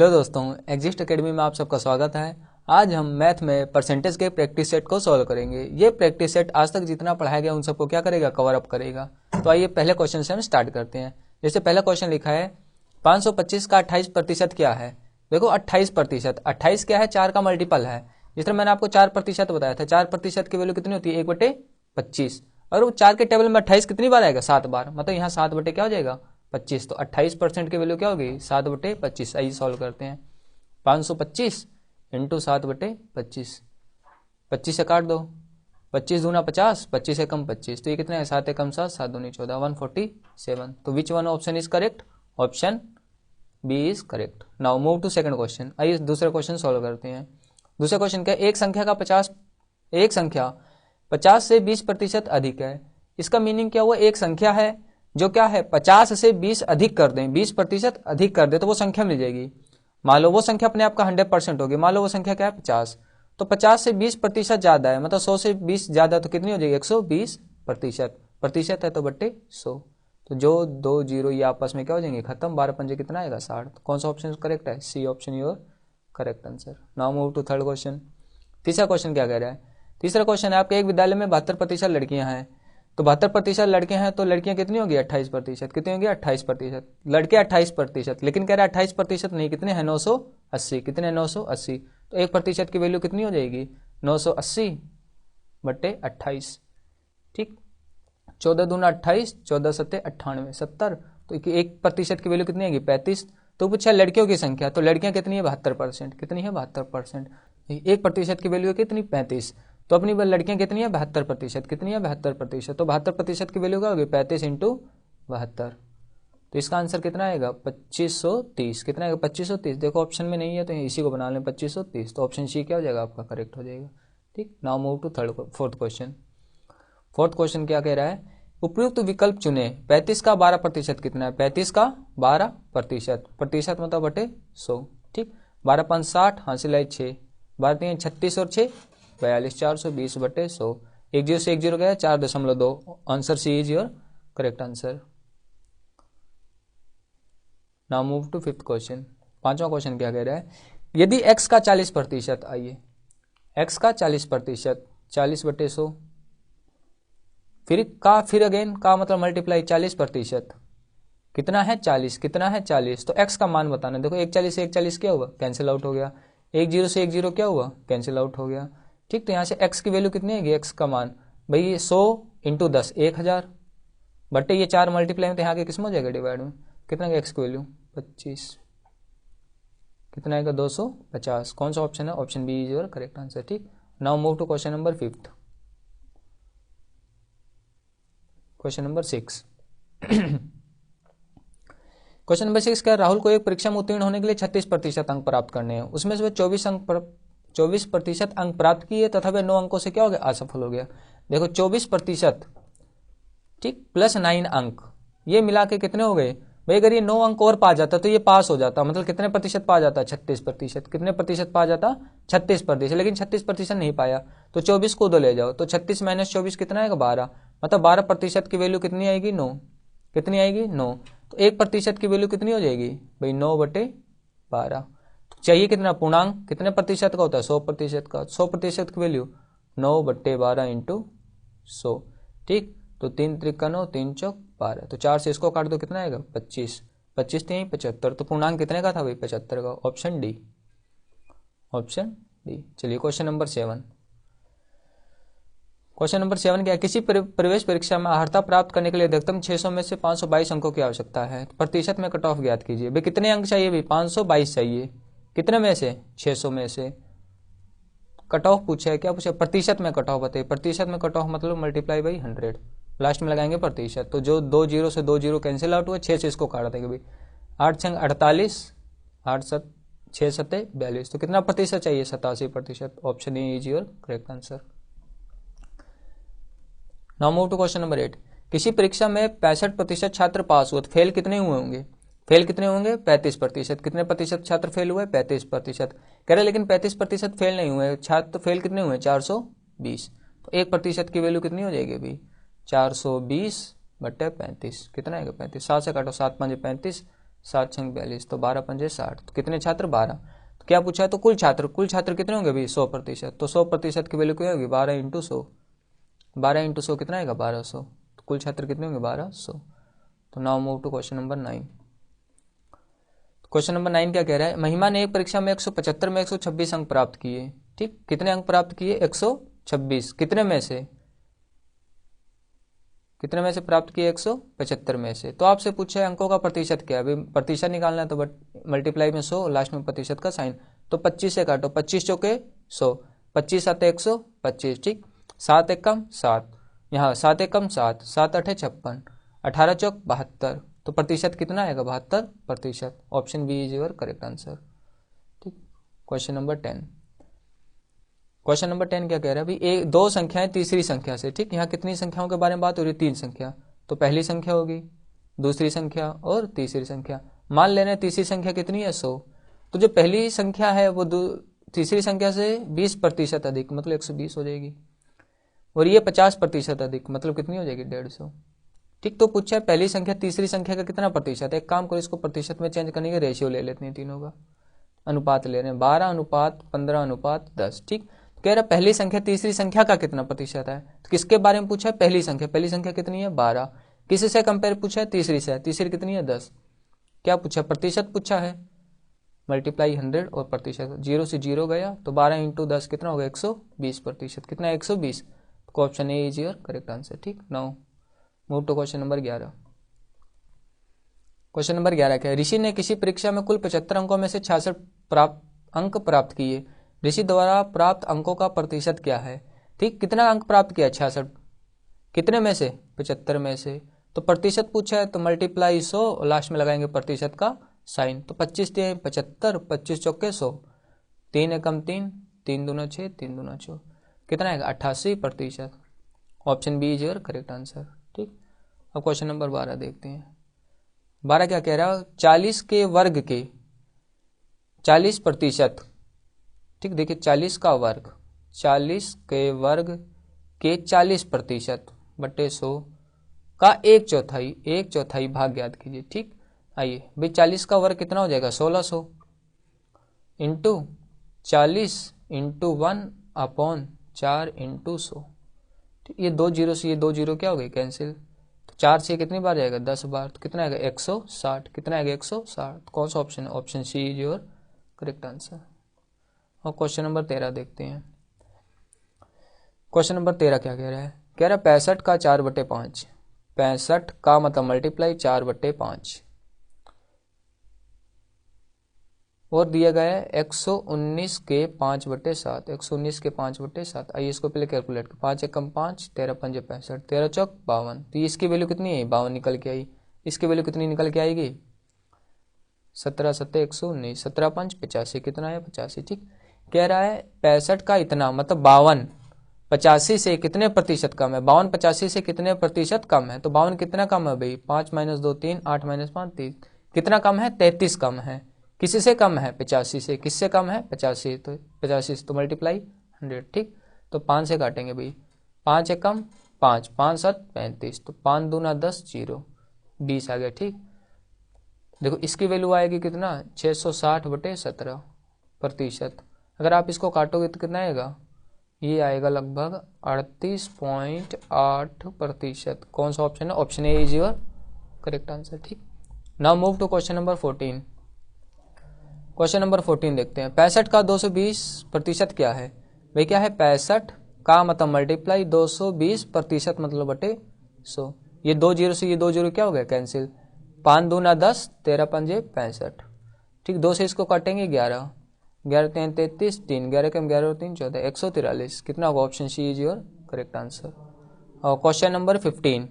Hello दोस्तों, exist academy में आप सबका स्वागत है। आज हम मैथ में परसेंटेज के प्रैक्टिस सेट को सॉल्व करेंगे। ये प्रैक्टिस सेट आज तक जितना पढ़ाया गया उन सबको क्या करेगा, कवर अप करेगा। तो आइए पहले क्वेश्चन से हम स्टार्ट करते हैं। जैसे पहला क्वेश्चन लिखा है 525 का 28% क्या है। देखो 28%, 28 क्या है, 4 का मल्टीपल है। जिस तरह मैंने आपको 4% बताया था, 4% की वैल्यू कितनी होती है, 1/25। और वो 4 के टेबल में 28 कितनी बार आएगा, 7 बार। मतलब यहाँ 7 बटे क्या हो जाएगा, 25। तो 28% की वैल्यू क्या होगी, 7/25। आइए सॉल्व करते हैं। 525 इंटू 7/25, 25 से काट दो, 25 दूना 50, 25 एकम 25। तो ये कितना है, 7 एकम 7, 7 दूनी 14, 147। तो which one option is correct, option B is correct. Now move to second question. आइए दूसरा क्वेश्चन सॉल्व करते हैं। दूसरा क्वेश्चन क्या है, एक संख्या 50 से 20% अधिक है। इसका मीनिंग क्या हुआ, एक संख्या है जो क्या है 50 से 20 अधिक कर दें, 20% अधिक कर दे तो वो संख्या मिल जाएगी। मान लो वो संख्या अपने आप का 100% होगी। मान लो वो संख्या क्या है 50, तो 50 से 20% ज्यादा है, मतलब 100 से 20 ज्यादा, तो कितनी हो जाएगी 120%। प्रतिशत है तो बट्टे 100। तो जो 2 जीरो ये आपस में क्या हो जाएंगे, खत्म। 12 पंजे कितना आएगा, 60। तो कौन सा ऑप्शन करेक्ट है, C option your correct answer. Now move to third question. तीसरा क्वेश्चन क्या कह रहा है, तीसरा क्वेश्चन है आपके एक विद्यालय में 72% लड़कियां हैं। तो 72% लड़के हैं तो लड़कियां कितनी होगी, 28%। कितनी होगी, 28%। लड़के 28%, लेकिन कह रहा है 28% नहीं, कितने हैं 980। कितने 980। तो 1% की वैल्यू कितनी हो जाएगी, 980/28। ठीक, 14 दूना 28, 14 सत्ते 98, 70। तो 1% की वैल्यू कितनी आएगी, 35। तो पूछा लड़कियों की संख्या, तो लड़कियां कितनी है 72%। कितनी है 72%। 1% की वैल्यू कितनी, 35। तो अपनी लड़कियां कितनी है 72%। कितनी है 72%। तो 72% की वैल्यू क्या होगी, 35 इंटू 72। तो इसका आंसर कितना आएगा, 2530। कितना आएगा, 2530। देखो ऑप्शन में नहीं है तो इसी को बना लें 2530। तो ऑप्शन सी क्या हो जाएगा आपका, करेक्ट हो जाएगा। ठीक, now move to fourth question. Fourth question क्या कह रहा है, उपयुक्त विकल्प चुने। 35 का 12% कितना है, 35 का 12%। प्रतिशत मतलब बटे 100। ठीक, 12 5 60, हासिल है 6, 12 3 36 और 6 42, 420/100। 1 0 से 1 0 गया, 4.2। Answer C is your correct answer. Now move to fifth question. पांचवा क्वेश्चन क्या कह रहा है, यदि x का 40%, आइए x का 40%, 40/100। फिर अगेन का मतलब मल्टीप्लाई 40%। कितना है 40, कितना है 40। तो x का मान बताना। देखो 140 से 140 क्या हुआ, कैंसिल आउट हो गया। 1 0 से 1 0 क्या हुआ, कैंसिल आउट हो गया। ठीक, तो यहाँ से x की वैल्यू कितनी है, x का मान भाई 100 इंटू 10 1000 बटे ये 4 मल्टीप्लाई में, तो यहाँ के किस में हो जाएगा, डिवाइड में। कितना है x की वैल्यू 25। कितना आएगा 250। कौन सा ऑप्शन है, option B is your correct answer. ठीक, now move to question number 5। Question number 6। Question number 6 क्या, राहुल को एक परीक्षा में उत्तीर्ण होने के लिए 36% अंक प्राप्त करने हैं। उसमें से वह 24% अंक प्राप्त किए तथा वह 9 अंकों से क्या हो गया, असफल हो गया। देखो 24%, ठीक, प्लस 9 अंक, ये मिला के कितने हो गए भाई। अगर ये 9 अंक और पा जाता तो ये पास हो जाता। मतलब कितने प्रतिशत पा जाता, 36%। कितने प्रतिशत पा जाता, 36%। लेकिन 36% नहीं पाया, तो 24 को 2 ले जाओ, तो 36 माइनस 24 कितना आएगा, 12। मतलब 12% की वैल्यू कितनी आएगी, 9। कितनी आएगी, 9। तो 1% की वैल्यू कितनी हो जाएगी भाई, 9/12। तो चाहिए कितना पूर्णांक, कितने प्रतिशत का होता है, 100% का। 100% की वैल्यू 9/12 इंटू 100। ठीक, तो 3 त्रिक 9, 3 चौक 12। तो 4 से इसको काट दो, कितना आएगा 25। 25 3 75। तो पूर्णांक कितने का था भाई, 75 का। Option D, option D. चलिए क्वेश्चन नंबर 7। क्वेश्चन नंबर 7 क्या है, किसी प्रवेश परीक्षा में अर्हता प्राप्त करने के लिए अधिकतम 600 में से 522 अंकों की आवश्यकता है। प्रतिशत में कट ऑफ ज्ञात कीजिए। भाई कितने अंक चाहिए भाई, 522 चाहिए। कितने में से, 600 में से। कट ऑफ पूछा है, क्या पूछा, प्रतिशत में कट ऑफ बताइए। प्रतिशत में कट ऑफ मतलब मल्टीप्लाई बाई 100, लास्ट में लगाएंगे प्रतिशत। तो जो 2 0 से 2 0 कैंसिल आउट हुआ, 6 से इसको काट देंगे भाई। 8 6 48, 8 7 6 7 42। तो कितना प्रतिशत चाहिए, 87%। Option A is your correct answer. Now move to question number 8। किसी परीक्षा में 65% छात्र पास हुए तो फेल कितने हुए होंगे। फेल कितने होंगे, 35%। कितने प्रतिशत छात्र फेल हुए, 35%। कह रहे लेकिन 35% फेल नहीं हुए छात्र, फेल कितने हुए, 420। तो 1% की वैल्यू कितनी हो जाएगी भाई, 420/35। कितना आएगा 35। 7 से काटो, 7 5 35, 7 छंग 42, तो 12 पंजे 60, तो कितने छात्र 12। तो क्या पूछा है, तो कुल छात्र कितने होंगे भाई 100%, तो 100% की वैल्यू क्या होगी 12 इंटू 100, 12 इंटू 100 कितना आएगा 1200, तो कुल छात्र कितने होंगे 1200। तो now move to question number 9। Question number 9 क्या कह रहा है, महिमा ने एक परीक्षा में 175 में 126 अंक प्राप्त किए। ठीक, कितने अंक प्राप्त किए 126, कितने में से प्राप्त किए 175 में से। तो आपसे पूछा है अंकों का प्रतिशत क्या है, अभी प्रतिशत निकालना है तो बट मल्टीप्लाई में 100 लास्ट में प्रतिशत का साइन, तो 25 से काटो, 25 चौके 100, 25 सात 125, ठीक, 7 एकम 7, यहाँ 7 एकम 7, 7 8 56, 18 चौक 72, तो प्रतिशत कितना आएगा 72%। Option B is your correct answer. ठीक, क्वेश्चन नंबर 10। क्वेश्चन नंबर 10 क्या कह रहा है भाई, एक दो संख्याएं तीसरी संख्या से, ठीक, यहाँ कितनी संख्याओं के बारे में बात हो रही है 3 संख्या, तो पहली संख्या होगी, दूसरी संख्या और तीसरी संख्या। मान लेना तीसरी संख्या कितनी है 100, तो जो पहली संख्या है वो तीसरी संख्या से 20% अधिक, मतलब 120 हो जाएगी, और ये 50% अधिक, मतलब कितनी हो जाएगी 150। ठीक, तो पूछा है पहली संख्या तीसरी संख्या का कितना प्रतिशत है, एक काम करो इसको प्रतिशत में चेंज करने के रेशियो ले लेते हैं, तीनों का अनुपात ले रहे हैं, 12:15:10। ठीक, कह रहा पहली संख्या तीसरी संख्या का कितना प्रतिशत है, तो किसके बारे में पूछा है, पहली संख्या कितनी है 12, किसी से कंपेयर पूछा है तीसरी से, तीसरी कितनी है 10, क्या पूछा प्रतिशत पूछा है, मल्टीप्लाई 100 और प्रतिशत 0 से 0 गया, तो 12 इंटू 10 कितना होगा 120%, कितना 120, तो option A is your correct answer. ठीक, now move to question number 11। Question number 11 क्या है, ऋषि ने किसी परीक्षा में कुल 75 अंकों में से 66 अंक प्राप्त किए, ऋषि द्वारा प्राप्त अंकों का प्रतिशत क्या है। ठीक, कितना अंक प्राप्त किया 66, कितने में से 75 में से, तो प्रतिशत पूछा है तो मल्टीप्लाई 100 और लास्ट में लगाएंगे प्रतिशत का साइन, तो 25 3 75, 25 चौके 100, 3 एकम 3, 3 दूना 6, 3 दूना 4, कितना आएगा 88%। Option B is your correct answer. ठीक, अब क्वेश्चन नंबर 12 देखते हैं। 12 क्या कह रहा है, 40 के वर्ग के 40%, ठीक, देखिए 40 का वर्ग, 40 के वर्ग के 40% बटे 100 का 1/4 भाग याद कीजिए। ठीक, आइए भाई 40 का वर्ग कितना हो जाएगा 1600 इंटू 40 इंटू 1/4 इंटू 100। ये 2 जीरो से ये 2 जीरो क्या हो गई कैंसिल, तो 4 से कितनी बार जाएगा 10 बार, तो कितना आएगा 160, कितना आएगा 160, कौन सा ऑप्शन है, option C is your correct answer. और क्वेश्चन नंबर 13 देखते हैं। क्वेश्चन नंबर 13 क्या कह रहा है, कह रहा है 65 का 4/5, 65 का मतलब मल्टीप्लाई 4/5, और दिया गया है 119 के 5/7, 119 के 5/7। आइए इसको पहले कैलकुलेट कर, 5 एकम 5, 13 पंजे 65, 13 चौक 52, तो इसकी वैल्यू कितनी है 52 निकल के आई, इसकी वैल्यू कितनी निकल के आएगी 17 7 119, 17 5 85, कितना है 85। ठीक, कह रहा है 65 का इतना मतलब 52 85 से कितने प्रतिशत कम है, 52 85 से कितने प्रतिशत कम है, तो 52 कितना कम है भाई 5 - 2 3, 8 - 5 3, कितना कम है 33 कम है, किसी से कम है 85 से, किससे कम है 85, तो 85 से तो मल्टीप्लाई 100। ठीक, तो 5 से काटेंगे भाई, 5 एकम 5, 5 7 35, तो 5 दूना 10 0 20 आ गया। ठीक, देखो इसकी वैल्यू आएगी कितना 660/17%, अगर आप इसको काटोगे तो कितना आएगा, ये आएगा लगभग 38.8%। कौन सा ऑप्शन है, option A is your correct answer. ठीक, now move to question number 14। Question number 14 देखते हैं, 65 का 220% क्या है भाई, क्या है 65 का मतलब मल्टीप्लाई 220% मतलब बटे 100, ये 2 जीरो से ये 2 जीरो क्या हो गया कैंसिल, 5 दूना 10, 13 पंजे 65। ठीक, 2 से इसको काटेंगे 11, 11 3 33, 3 11 कम 11 और 3 14, 143, कितना होगा, option C is your correct answer. और क्वेश्चन नंबर 15,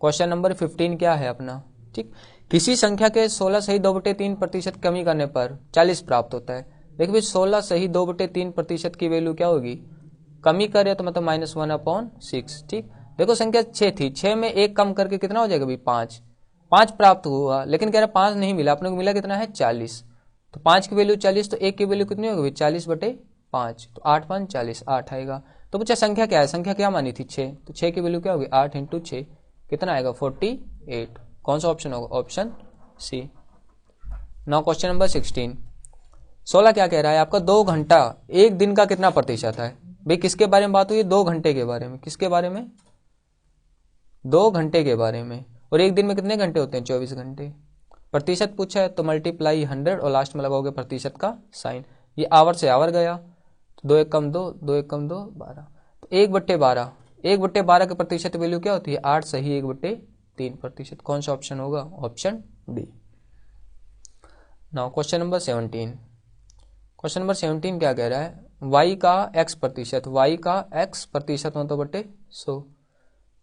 क्वेश्चन नंबर 15 क्या है अपना, ठीक, किसी संख्या के 16 सही 2/3% कमी करने पर 40 प्राप्त होता है। देखिए 16 सही 2/3% की वैल्यू क्या होगी, कमी करे तो मतलब -1/6। ठीक, देखो संख्या 6 थी, 6 में 1 कम करके कितना हो जाएगा भाई 5 प्राप्त हुआ, लेकिन कह रहा 5 नहीं मिला, अपने को मिला कितना है 40, तो 5 की वैल्यू 40, तो 1 की वैल्यू कितनी होगी 40/5, तो 8 5 40 8 आएगा। तो बच्चा संख्या क्या है, संख्या क्या मानी थी 6, तो 6 की वैल्यू क्या होगी 8 × 6, कितना आएगा 48, कौन सा ऑप्शन होगा, option C. Now question number 16। 16 क्या कह रहा है आपका, 2 घंटा एक दिन का कितना प्रतिशत है। भाई किसके बारे में बात हुई है, 2 घंटे के बारे में। किसके बारे में, 2 घंटे के बारे में। और एक दिन में कितने घंटे होते हैं, 24 घंटे। प्रतिशत पूछा है तो मल्टीप्लाई 100 और लास्ट में लगाओगे प्रतिशत का साइन। ये आवर से आवर गया, तो 2 एकम 2, 2 एकम 2 12, तो 1/12। 1/12 के प्रतिशत वैल्यू क्या होती है, 8 सही 1/3%। कौन सा ऑप्शन होगा, option D. Now question number 17। Question number 17 क्या कह रहा है, y का x प्रतिशत, y का x प्रतिशत मतलब बटे 100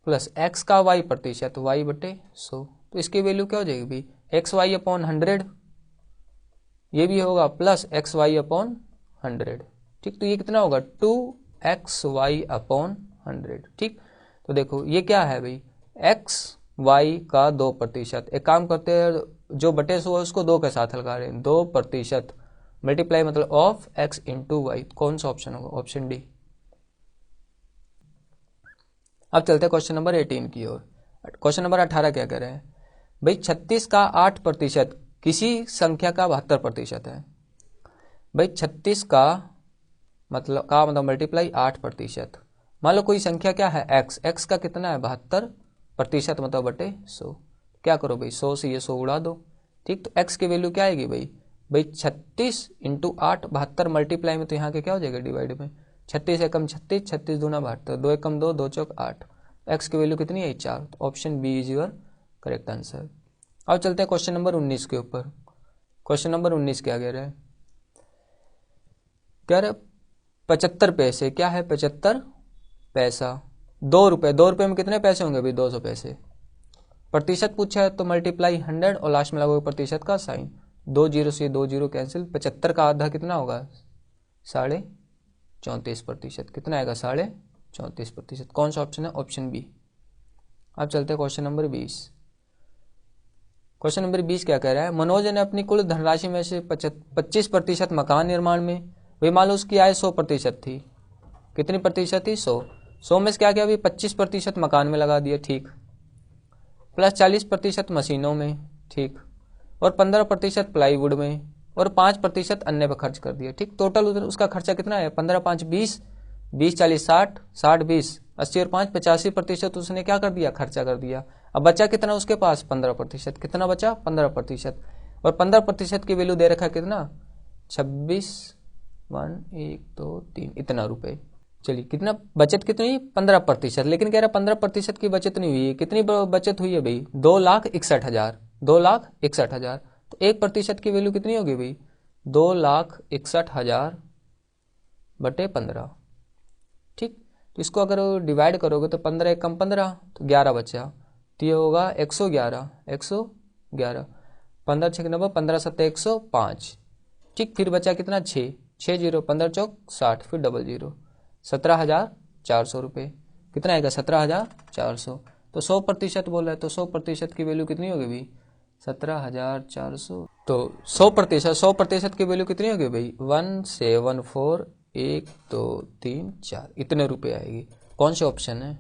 प्लस x का y प्रतिशत, y बटे 100। तो इसकी वैल्यू क्या हो जाएगी भाई, xy/100 ये भी होगा प्लस xy/100। ठीक, तो ये कितना होगा 2xy/100। ठीक, तो देखो ये क्या है भाई, x y का 2%। एक काम करते हैं, जो बटे 100 है उसको 2 के साथ लगा रहे हैं, 2% मल्टीप्लाई मतलब ऑफ x इंटू वाई। कौन सा ऑप्शन होगा, ऑप्शन डी। अब चलते हैं क्वेश्चन नंबर 18 की ओर। क्वेश्चन नंबर 18 क्या कह रहे हैं भाई, 36 का 8% किसी संख्या का 72% है। भाई 36 का मतलब मल्टीप्लाई 8%। मान लो कोई संख्या क्या है x का कितना है 72% मतलब बटे 100। क्या करो भाई, 100 से ये 100 उड़ा दो। ठीक, तो x की वैल्यू क्या आएगी भाई 36 इंटू 8, 72 मल्टीप्लाई में तो यहाँ के क्या हो जाएगा डिवाइड में, 36 एकम 36, 36 दूना 72, 2 एकम 2, 2 चौक 8। x की वैल्यू कितनी है 4, तो option B is your correct answer. अब चलते हैं क्वेश्चन नंबर 19 के ऊपर। क्वेश्चन नंबर 19 क्या कह रहा है, कह रहा है 75 पैसे, क्या है 75 पैसा, 2 रुपये। 2 रुपये में कितने पैसे होंगे भाई, 200 पैसे। प्रतिशत पूछा है तो मल्टीप्लाई 100 और लास्ट में लगाओगे प्रतिशत का साइन। 2 जीरो से 2 जीरो कैंसिल। 75 का आधा कितना होगा 34.5%। कितना आएगा 34.5%। कौन सा ऑप्शन है, ऑप्शन बी। अब चलते हैं क्वेश्चन नंबर 20। क्वेश्चन नंबर 20 क्या कह रहा है, मनोज ने अपनी कुल धनराशि में से 25% मकान निर्माण में, भाई मान लो उसकी आय 100% थी। कितनी प्रतिशत थी, 100 में से क्या किया अभी 25% मकान में लगा दिया, ठीक, प्लस 40% मशीनों में, ठीक, और 15% प्लाईवुड में, और 5% अन्य पर खर्च कर दिया। ठीक, टोटल उसका खर्चा कितना है, 15 5 20, 20 40 60, 60 20 80 और 5 85% उसने क्या कर दिया, खर्चा कर दिया। अब बचा कितना उसके पास 15%। कितना बचा 15%, और 15% की वैल्यू दे रखा है कितना 26 1 1 2 3 इतना रुपए। चलिए कितना बचत कितनी 15%, लेकिन कह रहा 15% की बचत नहीं हुई है। कितनी बचत हुई है भाई 2,61,000, 2,61,000। तो 1% की वैल्यू कितनी होगी भाई 2,61,000 बटे 15। ठीक, तो इसको अगर डिवाइड करोगे तो 15 एकम 15 तो 11 बचा, तो ये होगा 111, 111, 15 6 90, 15 7 105। ठीक, फिर बचा कितना 6 6 जीरो, 15 चौक 60, फिर डबल जीरो, 17,400 रुपये। कितना आएगा 17,400। तो 100% बोला है, तो 100% की वैल्यू कितनी होगी भाई 17,400। तो 100% की वैल्यू कितनी होगी भाई 1,741 2 3 4 इतने रुपए आएगी। कौन से ऑप्शन है,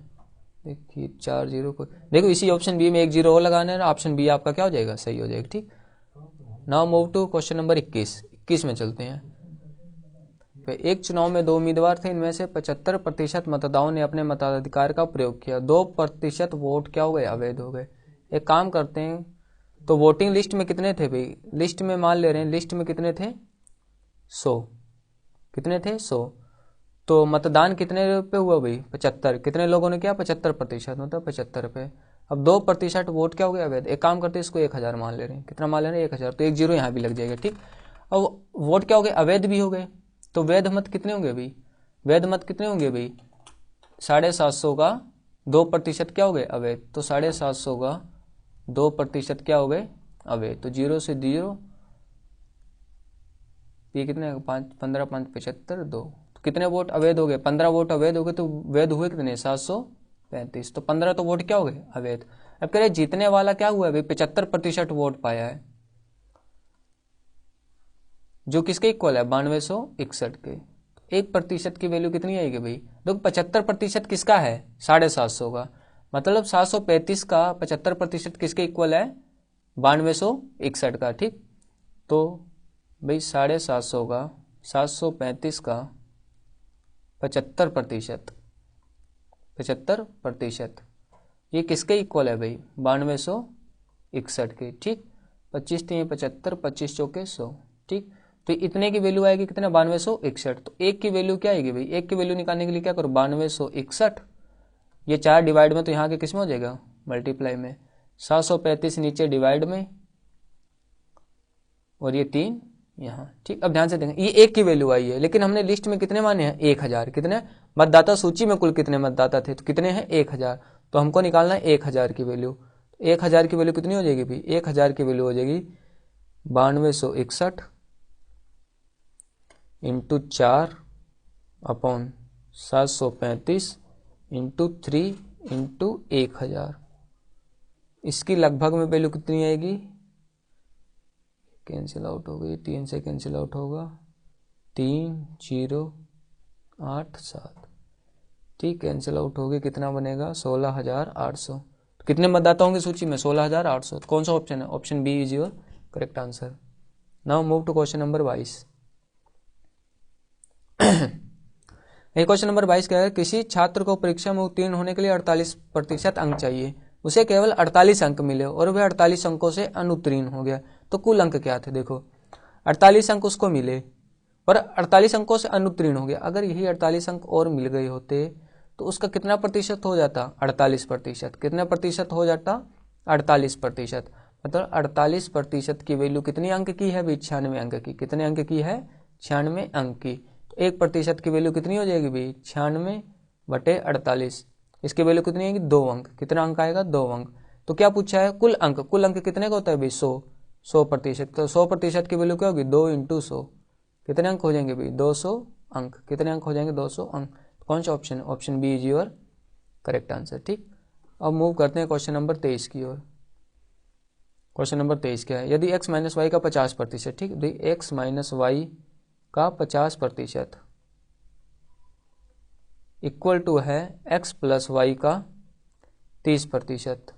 देखिए 4 जीरो को देखो, इसी ऑप्शन बी में 1 जीरो और लगाना है ना, ऑप्शन बी आपका क्या हो जाएगा, सही हो जाएगा। ठीक, now move to question number 21 में चलते हैं। एक चुनाव में 2 उम्मीदवार थे, इनमें से 75% मतदाताओं ने अपने मताधिकार का प्रयोग किया। 2% वोट क्या हो गए, अवैध हो गए। एक काम करते हैं, तो वोटिंग लिस्ट में कितने थे भाई, लिस्ट में मान ले रहे हैं, लिस्ट में कितने थे 100, कितने थे 100। तो मतदान कितने पे हुआ भाई 75, कितने लोगों ने किया 75%, मतलब 75 पे। अब 2% वोट क्या हो गया अवैध। एक काम करते हैं, इसको 1000 मान ले रहे हैं। कितना मान ले रहे हैं 1000, तो 1 जीरो यहाँ भी लग जाएगा। ठीक, अब वोट क्या हो गए, अवैध भी हो गए। तो वैध मत कितने होंगे भाई, वैध मत कितने होंगे भाई 750 का 2% क्या हो गए अवैध। तो 750 का 2% क्या हो गए अवैध। तो 0 से 0, ये कितने 5 15 5 75 2, तो कितने वोट अवैध हो गए 15 वोट अवैध हो गए। तो वैध हुए कितने 735। तो 15 तो वोट क्या हो गए अवैध। अब कह रहे जीतने वाला क्या हुआ भाई 75% वोट पाया है, जो किसके इक्वल है 9261 के। 1% की वैल्यू कितनी आएगी भाई, देखो 75% किसका है 750 का, मतलब 735 का 75% किसके इक्वल है 9261 का। ठीक, तो भाई 750 का 735 का 75%, 75%, ये किसके इक्वल है भाई? 9261 के। ठीक, 25 3 75, 25 चौके 100। ठीक, तो इतने की वैल्यू आएगी कितना? 9261। तो एक की वैल्यू क्या आएगी भाई? एक की वैल्यू निकालने के लिए क्या करो? 9261, ये 4 डिवाइड में, तो यहाँ के किस में हो जाएगा? मल्टीप्लाई में। 735 नीचे डिवाइड में, और ये 3 यहाँ। ठीक, अब ध्यान से देखें, ये एक की वैल्यू आई है, लेकिन हमने लिस्ट में कितने माने हैं? 1000। कितने मतदाता सूची में कुल कितने मतदाता थे? तो कितने हैं? 1000। तो हमको निकालना है 1000 की वैल्यू। 1000 की वैल्यू कितनी हो जाएगी भाई? 1000 की वैल्यू हो जाएगी 9261 इंटू 4 अपॉन 735 इंटू 3 इंटू 1000। इसकी लगभग में वैल्यू कितनी आएगी? कैंसिल आउट हो गई, 3 से कैंसिल आउट होगा, 3087। ठीक, कैंसिल आउट हो गई, कितना बनेगा? 16800। तो कितने मतदाता होंगे सूची में? 16800। तो कौन सा ऑप्शन है? Option B is your correct answer. Now move to question number 22। Question number 22 क्या है? किसी छात्र को परीक्षा में उत्तीर्ण होने के लिए 48% अंक चाहिए, उसे केवल 48 अंक मिले और वह 48 अंकों से अनुत्तीर्ण हो गया, तो कुल अंक क्या थे? देखो, 48 अंक उसको मिले और 48 अंकों से अनुत्तीर्ण हो गया। अगर यही 48 अंक और मिल गए होते तो उसका कितना प्रतिशत हो जाता? 48%। कितना प्रतिशत हो जाता? 48%। मतलब 48% की वैल्यू कितनी अंक की है भाई? 96 अंक की। कितने अंक की है? 96 अंक की। तो 1% की वैल्यू कितनी हो जाएगी भाई? 96/48। इसकी वैल्यू कितनी आएगी? 2 अंक। कितना अंक आएगा? 2 अंक। तो क्या पूछा है? कुल अंक। कुल अंक कितने का होता है भाई? 100। 100%। तो 100% की वैल्यू क्या होगी? 2 × 100। कितने अंक हो जाएंगे भाई? 200 अंक। कितने अंक हो जाएंगे? 200 अंक। कौन सा ऑप्शन है? Option B is your correct answer. ठीक, अब मूव करते हैं क्वेश्चन नंबर 23 की ओर। क्वेश्चन नंबर 23 क्या है? यदि x माइनस वाई का 50%, ठीक, x माइनस वाई का 50% इक्वल टू है x प्लस वाई का 30%।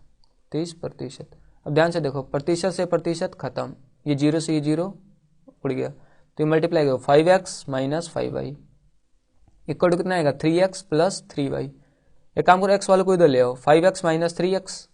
30%। अब ध्यान से देखो, प्रतिशत से प्रतिशत खत्म, ये 0 से ये 0 उड़ गया, तो ये मल्टीप्लाई करो, 5x minus 5y equal to कितना आएगा? 3x plus 3y। एक काम करो, x वाले को इधर ले आओ, 5x माइनस 3x,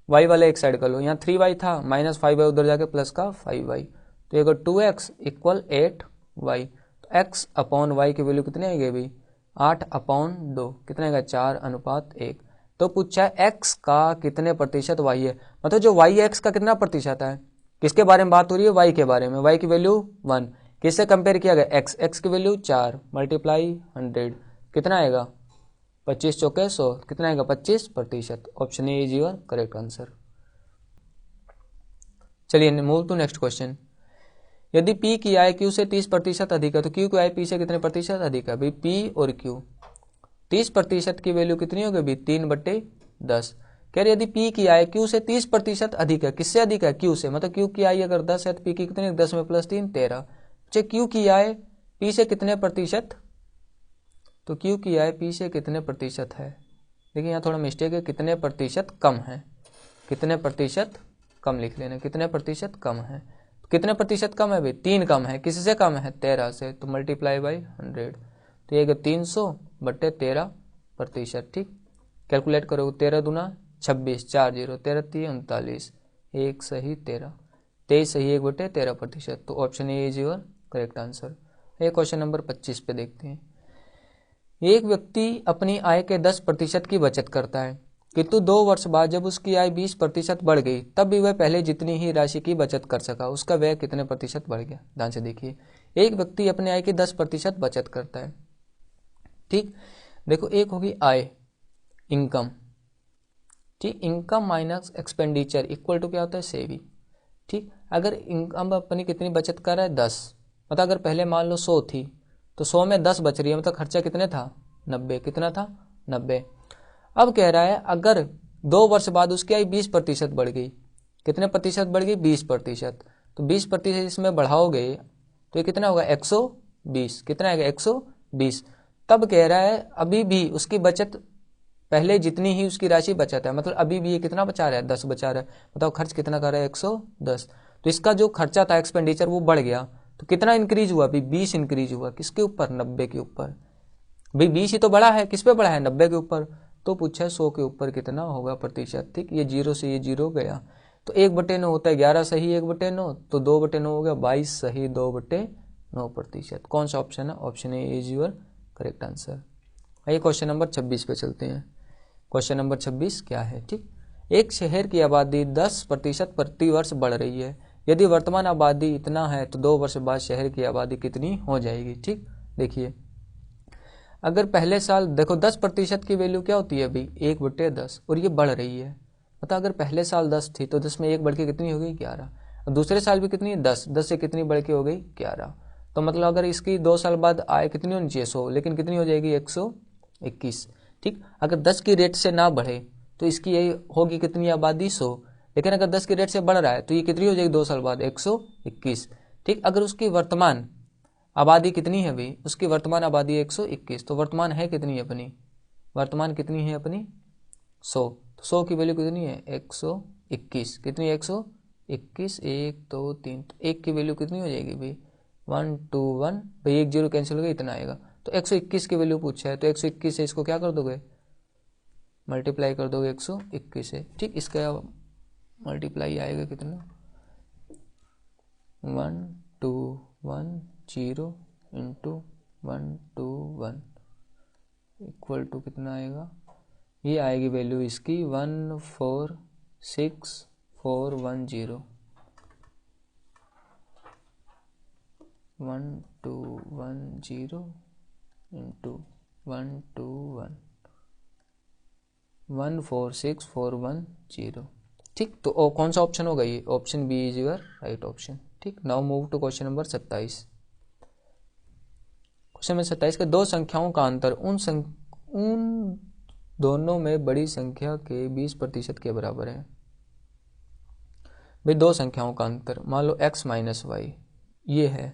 y वाले एक साइड कर लो, यहाँ 3y था, माइनस 5y उधर जाके प्लस का 5y, तो ये 2x इक्वल 8y। तो x अपॉन y की वैल्यू कितनी आएगी भाई? 8/2। कितना आएगा? 4:1। तो पूछा है x का कितने प्रतिशत y है, मतलब जो y है x का कितना प्रतिशत है? किसके बारे में बात हो रही है? y के बारे में। y की वैल्यू 1, किससे कंपेयर किया गया? x की वैल्यू 4 मल्टीप्लाई 100, कितना आएगा? 25 चौके 100, कितना आएगा? 25%। Option A is your correct answer. चलिए मूव टू नेक्स्ट क्वेश्चन। यदि P की आय Q से 30% अधिक है, तो Q की आय P से कितने प्रतिशत अधिक है भाई? P और Q 30% की वैल्यू कितनी होगी भाई? 3/10। कह रहे यदि P की आय Q से 30% अधिक है, किससे अधिक है? Q से, मतलब Q की आय अगर 10 है तो P की कितनी? 10 में प्लस 3 13। Q की आय P से कितने प्रतिशत? तो Q की आय P से कितने प्रतिशत है? देखिए यहाँ थोड़ा मिस्टेक है, कितने प्रतिशत कम है, कितने प्रतिशत कम लिख लेना, कितने प्रतिशत कम है। कितने प्रतिशत कम है भाई? 3 कम है। किससे कम है? 13 से, तो मल्टीप्लाई बाई 100, तो ये 300/13%। ठीक, कैलकुलेट करो, 13 दूना 26, 4 0, 13 3 39, 1 सही 13, 23 सही 1/13%। तो option A is your correct answer. ये क्वेश्चन नंबर 25 पे देखते हैं। एक व्यक्ति अपनी आय के 10% की बचत करता है, किंतु 2 वर्ष बाद जब उसकी आय 20% बढ़ गई, तब भी वह पहले जितनी ही राशि की बचत कर सका, उसका व्यय कितने प्रतिशत बढ़ गया? ध्यान से देखिए, एक व्यक्ति अपने आय की 10% बचत करता है। ठीक, देखो एक होगी आय, इनकम। ठीक, income minus expenditure equal to क्या होता है? सेविंग। ठीक, अगर इनकम अपनी कितनी बचत कर रहा है? 10, मतलब अगर पहले मान लो 100 थी, तो 100 में 10 बच रही है, मतलब खर्चा कितने था? 90। कितना था? 90। अब कह रहा है अगर 2 वर्ष बाद उसकी आय 20% बढ़ गई, कितने प्रतिशत बढ़ गई? 20%। तो 20% इसमें बढ़ाओगे तो ये कितना होगा? 120। कितना आएगा? 120। तब कह रहा है अभी भी उसकी बचत पहले जितनी ही उसकी राशि बचत है, मतलब अभी भी ये कितना बचा रहा है? 10 बचा रहा है, मतलब खर्च कितना कर रहा है? 110। तो तो इसका जो खर्चा था एक्सपेंडिचर वो बढ़ गया, तो कितना इंक्रीज हुआ अभी 20 इंक्रीज हुआ, किसके ऊपर 90 के ऊपर। भाई 20 ही तो बढ़ा है, किस पे बढ़ा है 90 के ऊपर, तो पूछा है 100 के ऊपर कितना होगा प्रतिशत। ठीक, ये 0 से ये 0 गया, तो 1/9 होता है 11 सही 1/9, तो 2/9 हो गया 22 सही 2/9%। कौन सा ऑप्शन है, option A is your correct answer. आइए क्वेश्चन नंबर 26 पे चलते हैं। क्वेश्चन नंबर 26 क्या है। ठीक, एक शहर की आबादी 10% प्रति वर्ष बढ़ रही है। यदि वर्तमान आबादी इतना है तो 2 वर्ष बाद शहर की आबादी कितनी हो जाएगी। ठीक, देखिए अगर पहले साल देखो 10% की वैल्यू क्या होती है भाई 1/10, और ये बढ़ रही है, मतलब अगर पहले साल 10 थी तो 10 में 1 बढ़ के कितनी हो गई 11, और दूसरे साल भी कितनी है 10 से कितनी बढ़ के हो गई 11, तो मतलब अगर इसकी 2 साल बाद आए कितनी होनी चाहिए 100, लेकिन कितनी हो जाएगी 121। ठीक, अगर 10 की रेट से ना बढ़े तो इसकी यही होगी कितनी आबादी 100, लेकिन अगर 10 की रेट से बढ़ रहा है तो ये कितनी हो जाएगी 2 साल बाद 121। ठीक, अगर उसकी वर्तमान आबादी कितनी है भाई, उसकी वर्तमान आबादी 121, तो वर्तमान है कितनी है अपनी, वर्तमान कितनी है अपनी 100, तो 100 की वैल्यू कितनी है 121, कितनी 121, 1 2 3, तो 1 की वैल्यू कितनी हो जाएगी भाई 1 2 1, भाई 1 0 कैंसिल हो गया इतना आएगा, तो 121 की वैल्यू पूछा है, तो 121 से इसको क्या कर दोगे मल्टीप्लाई कर दोगे 121 से। ठीक, इसका मल्टीप्लाई आएगा कितना 1 2 1 0 इंटू 1 2 1 इक्वल टू कितना आएगा, ये आएगी वैल्यू इसकी 146,410, 1210 इंटू 121 146,410। ठीक, तो कौन सा ऑप्शन होगा ये, option B is your right option. ठीक, now move to question number 27। Question number 27 के दो संख्याओं का अंतर उन दोनों में बड़ी संख्या के 20% के बराबर है। भाई दो संख्याओं का अंतर मान लो x माइनस वाई ये है,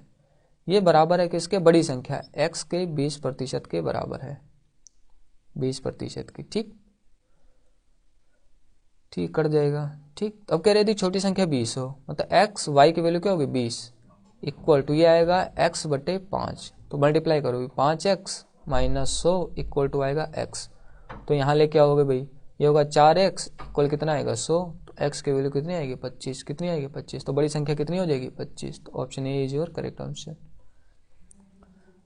ये बराबर है किसके, बड़ी संख्या x के 20% के बराबर है, 20% की। ठीक ठीक कट जाएगा। ठीक, अब कह रहे थी छोटी संख्या 20 हो, मतलब x y की वैल्यू क्या होगी 20 इक्वल टू ये आएगा x/5, तो मल्टीप्लाई करोगे 5x माइनस 100 इक्वल टू आएगा x, तो यहाँ लेके आओगे भाई ये होगा 4x इक्वल कितना आएगा 100, तो x की वैल्यू कितनी आएगी 25, कितनी आएगी 25, तो बड़ी संख्या कितनी हो जाएगी 25, तो option A is your correct answer.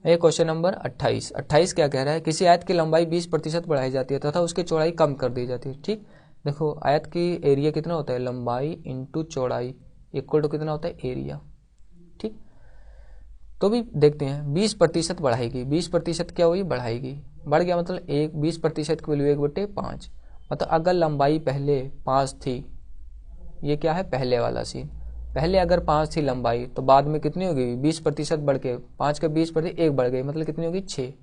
ये क्वेश्चन नंबर 28। 28 क्या कह रहा है, किसी आयत की लंबाई 20% बढ़ाई जाती है तथा उसकी चौड़ाई कम कर दी जाती है। ठीक, देखो आयत की एरिया कितना होता है, लंबाई इंटू चौड़ाई इक्वल टू कितना होता है एरिया। ठीक, तो भी देखते हैं 20% बढ़ाएगी, 20% क्या हुई बढ़ाएगी, बढ़ गया मतलब 20% की वैल्यू 1/5, मतलब अगर लंबाई पहले 5 थी, ये क्या है पहले वाला सीन, पहले अगर 5 थी लंबाई तो बाद में कितनी होगी 20% बढ़ के 5 का 20% 1 बढ़ गई, मतलब कितनी होगी 6।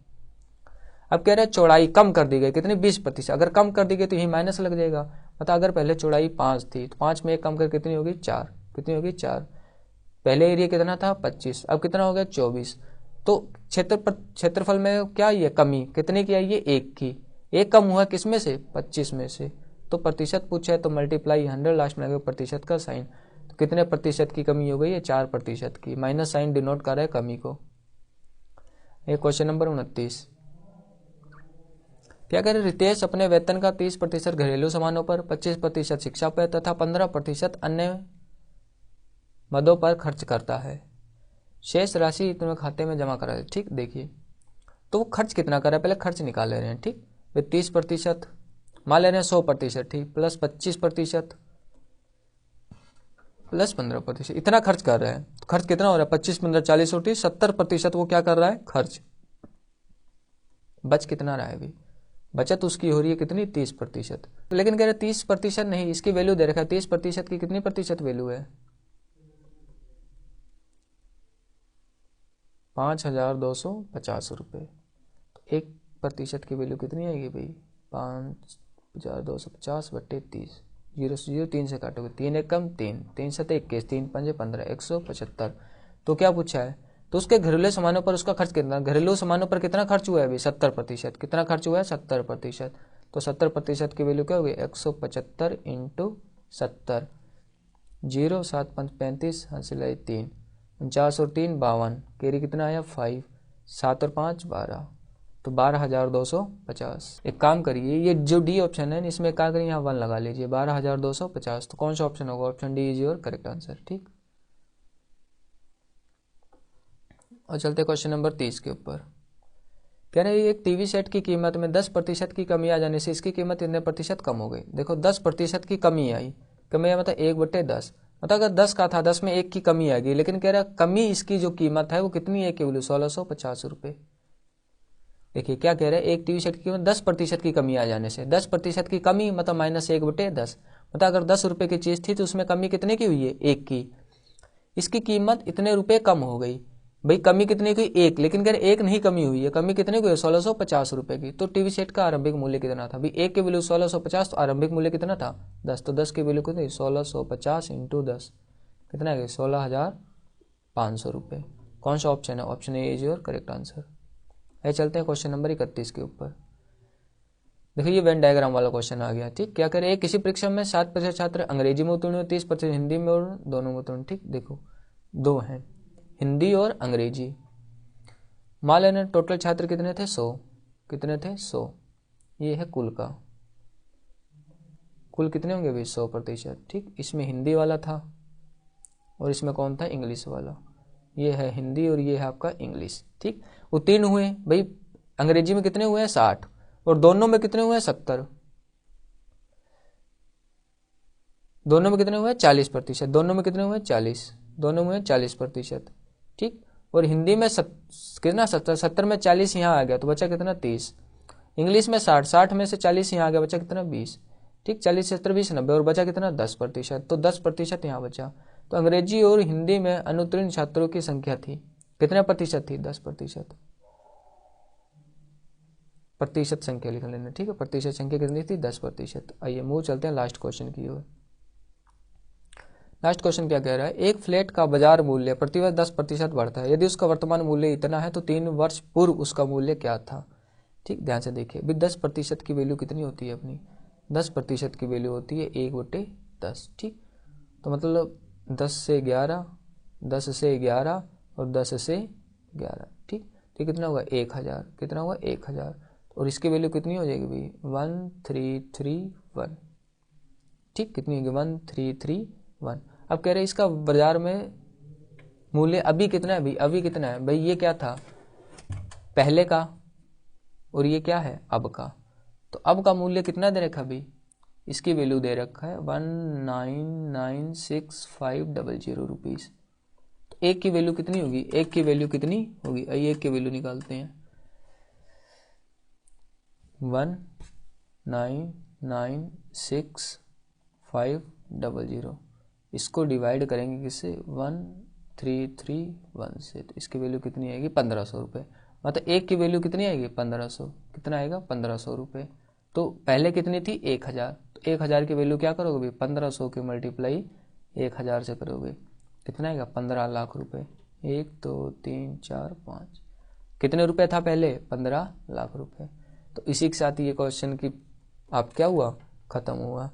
अब कह रहे हैं चौड़ाई कम कर दी गई, कितनी 20%, अगर कम कर दी गई तो यही माइनस लग जाएगा, मतलब अगर पहले चौड़ाई 5 थी तो 5 में 1 कम कर कितनी होगी 4, कितनी होगी 4, पहले एरिया कितना था 25, अब कितना हो गया 24, तो क्षेत्रफल में क्या ये कमी कितने की आई है 1 की, 1 कम हुआ किस में से 25 में से, तो प्रतिशत पूछा है तो मल्टीप्लाई 100 लास्ट में लगेगा प्रतिशत का साइन, तो कितने प्रतिशत की कमी हो गई है 4% की, माइनस साइन डिनोट कर रहा है कमी को। ये क्वेश्चन नंबर 29 क्या करें, रितेश अपने वेतन का 30% घरेलू सामानों पर, 25% शिक्षा पर तथा 15% अन्य मदों पर खर्च करता है। शेष राशि तुम्हें खाते में जमा करा है। ठीक, देखिए तो वो खर्च कितना कर रहा है, पहले खर्च निकाल ले रहे हैं। ठीक, वे 30% मान ले रहे हैं 100%, ठीक, प्लस 25% प्लस 15%, इतना खर्च कर रहे हैं, तो खर्च कितना हो रहा है 25 15 40 होती 70% वो क्या कर रहा है खर्च, बच कितना रहा है अभी, बचत उसकी हो रही है कितनी 30%, लेकिन कह रहे 30% नहीं, इसकी वैल्यू दे रखा है 30% की कितनी प्रतिशत वैल्यू है 5,250 रुपये, तो 1% की वैल्यू कितनी आएगी भाई 5,250 बट्टे 30, 0 से 0 3 से काटोगे 3 एक कम 3 3 7 21 3 5 15 175, तो क्या पूछा है, तो उसके घरेलू सामानों पर उसका खर्च कितना, घरेलू सामानों पर कितना खर्च हुआ है अभी 70%, कितना खर्च हुआ है 70%, तो 70% की वैल्यू क्या होगी 175 इंटू 70, 0 7 5 35 हासिल है 3, 49 और 3 52, कैरी कितना आया 5, 7 और 5 12, तो 12,250। एक काम करिए, ये जो डी ऑप्शन है इसमें क्या करिए, यहाँ 1 लगा लीजिए, 12,250। तो कौन सा ऑप्शन होगा, option D is your correct answer. ठीक, और चलते क्वेश्चन नंबर 30 के ऊपर। कह रहे हैं एक टीवी सेट की कीमत में 10% की कमी आ जाने से इसकी कीमत कितने प्रतिशत कम हो गई। देखो 10% की कमी आई, कमी मतलब 1/10, मतलब अगर 10 का था 10 में 1 की कमी आ गई, लेकिन कह रहा कमी इसकी जो कीमत है वो कितनी है, केवल 1650 रुपये। देखिए क्या कह रहे हैं, एक टीवी सेट की कीमत 10% की कमी आ जाने से, 10% की कमी मतलब -1/10, मतलब अगर 10 रुपये की चीज़ थी तो उसमें कमी कितने की हुई है, 1 की, इसकी कीमत इतने रुपये कम हो गई। भाई कमी कितने की, 1, लेकिन कह रहे 1 नहीं कमी हुई है, कमी कितने की हुई है, 1650 रुपये की। तो टीवी सेट का आरंभिक मूल्य कितना था, भाई 1 की वैल्यू 1650, तो आरंभिक मूल्य कितना था 10, तो 10 की वैल्यू कितनी, 1650 × 10 कितना है, 16,500 रुपये। कौन सा ऑप्शन है, option A is your correct answer है। चलते हैं क्वेश्चन नंबर 31 के ऊपर। देखो ये वेन डायग्राम वाला क्वेश्चन आ गया। ठीक, क्या करें, किसी परीक्षा में 7% छात्र अंग्रेजी में उत्तीर्ण हुए, 30% हिंदी में और दोनों में उत्तीर्ण। ठीक, देखो दो हैं, हिंदी और अंग्रेजी। मान लेना टोटल छात्र कितने थे, 100, कितने थे 100, ये है कुल का, कुल कितने होंगे भाई 100%। ठीक, इसमें हिंदी वाला था और इसमें कौन था, इंग्लिश वाला, ये है हिंदी और ये है आपका इंग्लिश। ठीक, उत्तीर्ण हुए भाई अंग्रेजी में कितने हुए हैं 60 और दोनों में कितने हुए हैं 70, दोनों में कितने हुए हैं 40%, दोनों में कितने हुए हैं 40, दोनों में 40%। ठीक, और हिंदी में कितना 70 में 40 यहाँ आ गया तो बचा कितना 30, इंग्लिश में 60 में से 40 यहाँ आ गया बचा कितना 20। ठीक, 40 70 20 90 और बचा कितना 10%, तो 10% यहाँ बचा। तो अंग्रेजी और हिंदी में अनुत्तीर्ण छात्रों की संख्या थी कितने प्रतिशत थी, 10%। प्रतिशत संख्या लिख लेना। ठीक है, प्रतिशत संख्या कितनी थी, 10%। आइए मूव चलते हैं लास्ट क्वेश्चन की ओर। लास्ट क्वेश्चन क्या कह रहा है, एक फ्लैट का बाजार मूल्य प्रतिवर्ष 10% बढ़ता है, यदि उसका वर्तमान मूल्य इतना है तो 3 वर्ष पूर्व उसका मूल्य क्या था। ठीक, ध्यान से देखिए, अभी 10% की वैल्यू कितनी होती है अपनी, 10% की वैल्यू होती है 1/10। ठीक, तो मतलब 10 से 11, 10 से 11 और 10 से 11। ठीक, तो कितना हुआ 1000, कितना हुआ 1000, और इसकी वैल्यू कितनी हो जाएगी भाई 1331। ठीक, कितनी होगी 1331। अब कह रहे हैं इसका बाजार में मूल्य अभी कितना है भाई, अभी कितना है भाई, ये क्या था पहले का और ये क्या है अब का, तो अब का मूल्य कितना दे रखा भाई, इसकी वैल्यू दे रखा है 1996,500 रुपीज़। तो एक की वैल्यू कितनी होगी, एक की वैल्यू कितनी होगी, आइए एक की वैल्यू निकालते हैं, 1996,500, इसको डिवाइड करेंगे किससे 1331 से, तो इसकी वैल्यू कितनी आएगी 1500 रुपये। मतलब एक की वैल्यू कितनी आएगी 1500, कितना आएगा 1500 रुपये। तो पहले कितनी थी 1000, तो 1000 की वैल्यू क्या करोगे भाई 1500 की मल्टीप्लाई 1000 से करोगे, कितना आएगा 15 लाख रुपये। 1 2 3 4 5, कितने रुपए था पहले 15 लाख रुपए। तो इसी के साथ ये क्वेश्चन की आप क्या हुआ, खत्म हुआ।